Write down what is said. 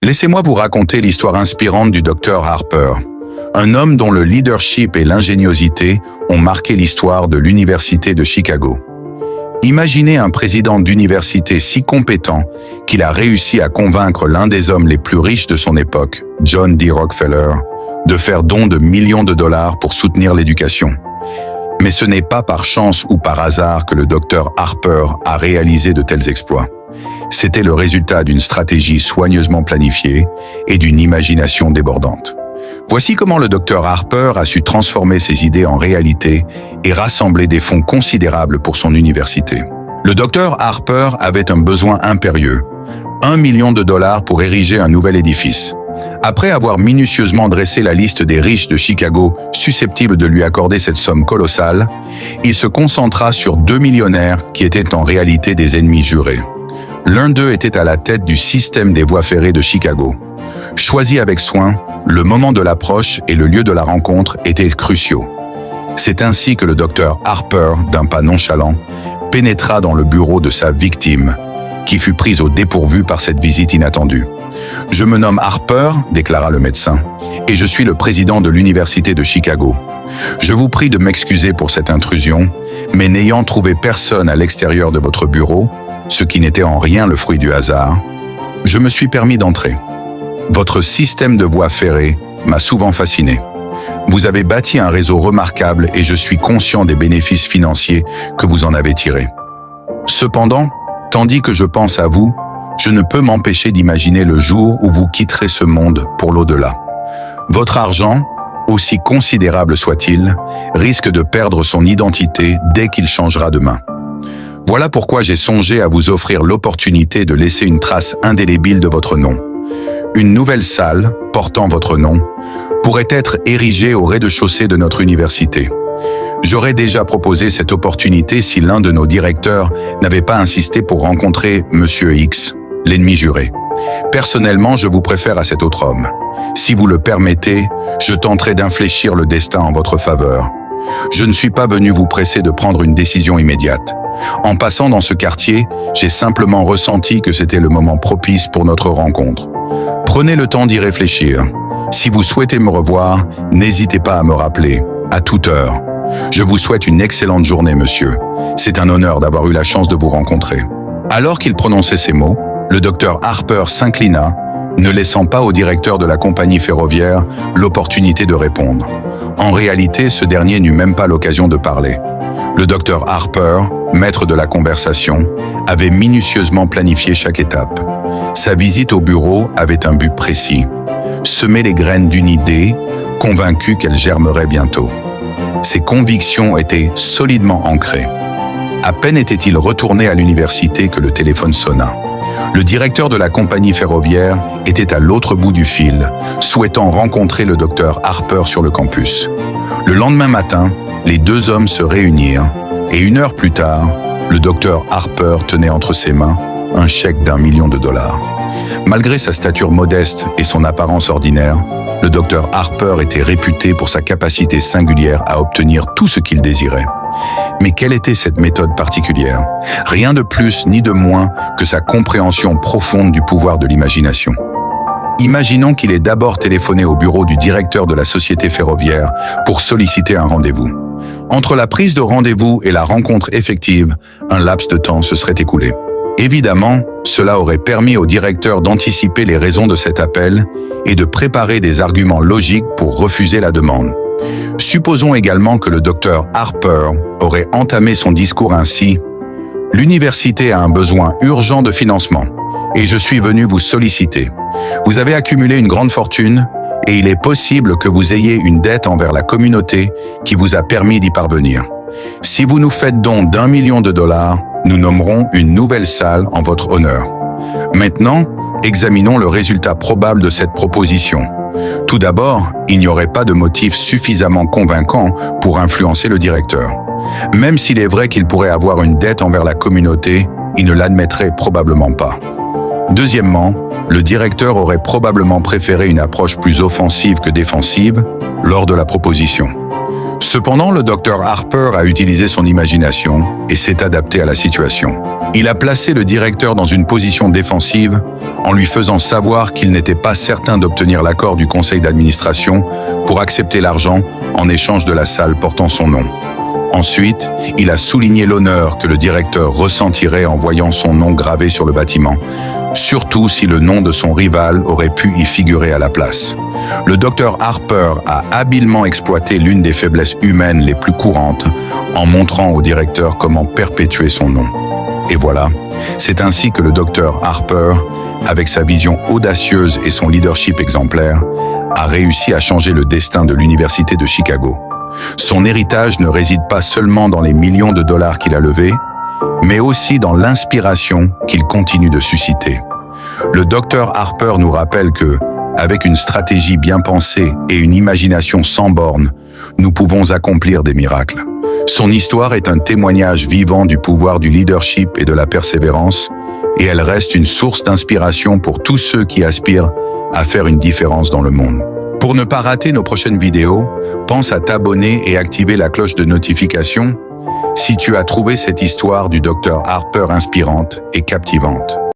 Laissez-moi vous raconter l'histoire inspirante du docteur Harper, un homme dont le leadership et l'ingéniosité ont marqué l'histoire de l'Université de Chicago. Imaginez un président d'université si compétent qu'il a réussi à convaincre l'un des hommes les plus riches de son époque, John D. Rockefeller, de faire don de millions de dollars pour soutenir l'éducation. Mais ce n'est pas par chance ou par hasard que le docteur Harper a réalisé de tels exploits. C'était le résultat d'une stratégie soigneusement planifiée et d'une imagination débordante. Voici comment le docteur Harper a su transformer ses idées en réalité et rassembler des fonds considérables pour son université. Le docteur Harper avait un besoin impérieux, 1 million de dollars pour ériger un nouvel édifice. Après avoir minutieusement dressé la liste des riches de Chicago susceptibles de lui accorder cette somme colossale, il se concentra sur 2 millionnaires qui étaient en réalité des ennemis jurés. L'un d'eux était à la tête du système des voies ferrées de Chicago. Choisi avec soin, le moment de l'approche et le lieu de la rencontre étaient cruciaux. C'est ainsi que le docteur Harper, d'un pas nonchalant, pénétra dans le bureau de sa victime, qui fut prise au dépourvu par cette visite inattendue. « Je me nomme Harper », déclara le médecin, « et je suis le président de l'Université de Chicago. Je vous prie de m'excuser pour cette intrusion, mais n'ayant trouvé personne à l'extérieur de votre bureau, ce qui n'était en rien le fruit du hasard, je me suis permis d'entrer. Votre système de voies ferrées m'a souvent fasciné. Vous avez bâti un réseau remarquable et je suis conscient des bénéfices financiers que vous en avez tirés. Cependant, tandis que je pense à vous, je ne peux m'empêcher d'imaginer le jour où vous quitterez ce monde pour l'au-delà. Votre argent, aussi considérable soit-il, risque de perdre son identité dès qu'il changera de main. Voilà pourquoi j'ai songé à vous offrir l'opportunité de laisser une trace indélébile de votre nom. Une nouvelle salle, portant votre nom, pourrait être érigée au rez-de-chaussée de notre université. J'aurais déjà proposé cette opportunité si l'un de nos directeurs n'avait pas insisté pour rencontrer Monsieur X, l'ennemi juré. Personnellement, je vous préfère à cet autre homme. Si vous le permettez, je tenterai d'infléchir le destin en votre faveur. Je ne suis pas venu vous presser de prendre une décision immédiate. En passant dans ce quartier, j'ai simplement ressenti que c'était le moment propice pour notre rencontre. Prenez le temps d'y réfléchir. Si vous souhaitez me revoir, n'hésitez pas à me rappeler, à toute heure. Je vous souhaite une excellente journée, monsieur. C'est un honneur d'avoir eu la chance de vous rencontrer. Alors qu'il prononçait ces mots, le docteur Harper s'inclina, ne laissant pas au directeur de la compagnie ferroviaire l'opportunité de répondre. En réalité, ce dernier n'eut même pas l'occasion de parler. Le docteur Harper, maître de la conversation, avait minutieusement planifié chaque étape. Sa visite au bureau avait un but précis: semer les graines d'une idée, convaincu qu'elle germerait bientôt. Ses convictions étaient solidement ancrées. À peine était-il retourné à l'université que le téléphone sonna. Le directeur de la compagnie ferroviaire était à l'autre bout du fil, souhaitant rencontrer le docteur Harper sur le campus. Le lendemain matin, les deux hommes se réunirent et 1 heure plus tard, le docteur Harper tenait entre ses mains un chèque d'1 million de dollars. Malgré sa stature modeste et son apparence ordinaire, le docteur Harper était réputé pour sa capacité singulière à obtenir tout ce qu'il désirait. Mais quelle était cette méthode particulière? Rien de plus ni de moins que sa compréhension profonde du pouvoir de l'imagination. Imaginons qu'il ait d'abord téléphoné au bureau du directeur de la société ferroviaire pour solliciter un rendez-vous. Entre la prise de rendez-vous et la rencontre effective, un laps de temps se serait écoulé. Évidemment, cela aurait permis au directeur d'anticiper les raisons de cet appel et de préparer des arguments logiques pour refuser la demande. Supposons également que le docteur Harper aurait entamé son discours ainsi: « L'université a un besoin urgent de financement et je suis venu vous solliciter. Vous avez accumulé une grande fortune et il est possible que vous ayez une dette envers la communauté qui vous a permis d'y parvenir. Si vous nous faites don d'1 million de dollars, nous nommerons une nouvelle salle en votre honneur. Maintenant, examinons le résultat probable de cette proposition. Tout d'abord, il n'y aurait pas de motif suffisamment convaincant pour influencer le directeur. Même s'il est vrai qu'il pourrait avoir une dette envers la communauté, il ne l'admettrait probablement pas. Deuxièmement, le directeur aurait probablement préféré une approche plus offensive que défensive lors de la proposition. Cependant, le docteur Harper a utilisé son imagination et s'est adapté à la situation. Il a placé le directeur dans une position défensive en lui faisant savoir qu'il n'était pas certain d'obtenir l'accord du conseil d'administration pour accepter l'argent en échange de la salle portant son nom. Ensuite, il a souligné l'honneur que le directeur ressentirait en voyant son nom gravé sur le bâtiment, surtout si le nom de son rival aurait pu y figurer à la place. Le docteur Harper a habilement exploité l'une des faiblesses humaines les plus courantes en montrant au directeur comment perpétuer son nom. Et voilà, c'est ainsi que le docteur Harper, avec sa vision audacieuse et son leadership exemplaire, a réussi à changer le destin de l'Université de Chicago. Son héritage ne réside pas seulement dans les millions de dollars qu'il a levés, mais aussi dans l'inspiration qu'il continue de susciter. Le docteur Harper nous rappelle que, avec une stratégie bien pensée et une imagination sans bornes, nous pouvons accomplir des miracles. Son histoire est un témoignage vivant du pouvoir du leadership et de la persévérance, et elle reste une source d'inspiration pour tous ceux qui aspirent à faire une différence dans le monde. Pour ne pas rater nos prochaines vidéos, pense à t'abonner et activer la cloche de notification si tu as trouvé cette histoire du docteur Harper inspirante et captivante.